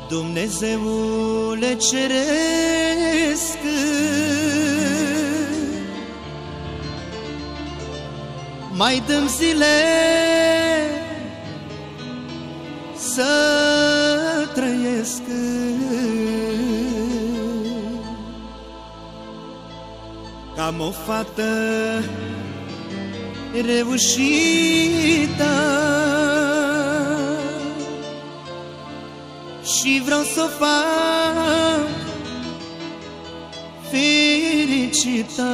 Dumnezeule ceresc, mai dăm zile să trăiesc. Cam o fată reușită și vreau să o fac fericită.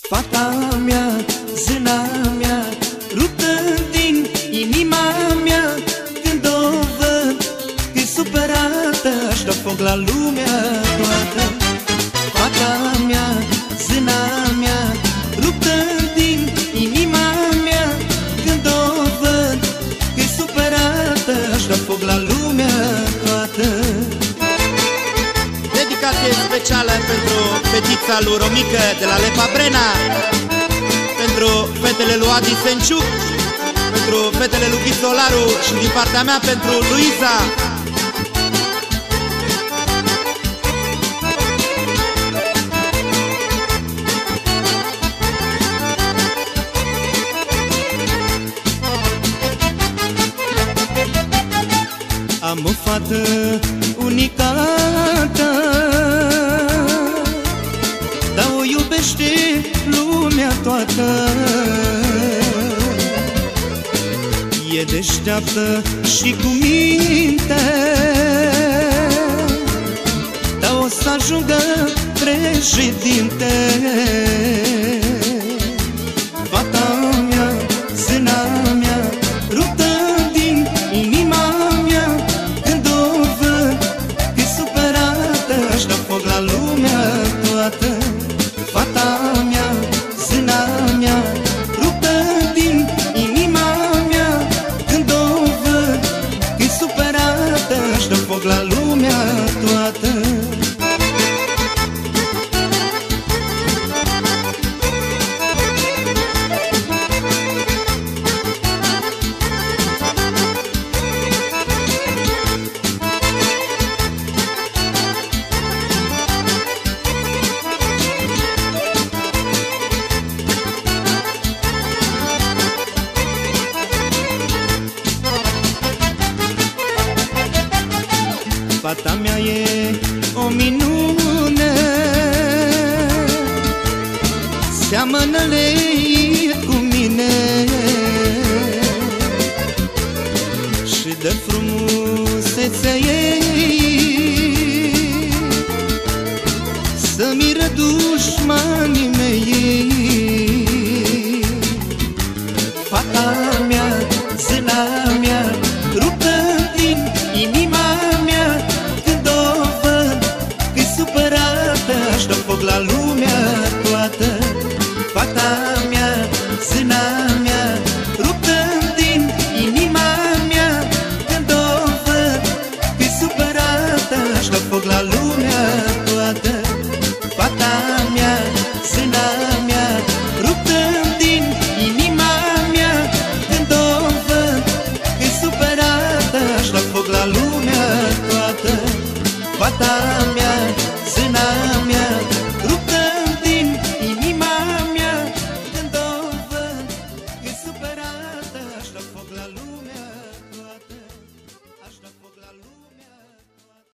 Fata mea, zâna mea, ruptă din inima mea, când o văd că-i supărată, aș da foc la lumea toată. Fata mea, zâna mea, ruptă din inima mea, când o văd că-i supărată, aș da foc la lumea toată. Dedicație specială pentru fetița lui Romică de la Lepa Brena, pentru fetele lui Adi Senciuc, pentru fetele lui Ghisolaru și din partea mea pentru Luiza. Am o fată unicată, dar o iubește lumea toată. E deșteaptă și cu minte, dar o să ajungă președinte. Fata mea, zâna mea, ruptă din inima mea, când o văd că-i supărată, aș da foc la lumea toată. Fata mea, zâna mea, ruptă din inima mea, când o văd că-i supărată, aș da foc la lumea toată. Fata mea e o minune, seamănă leit cu mine, și de frumusețea ei să miră dușmanii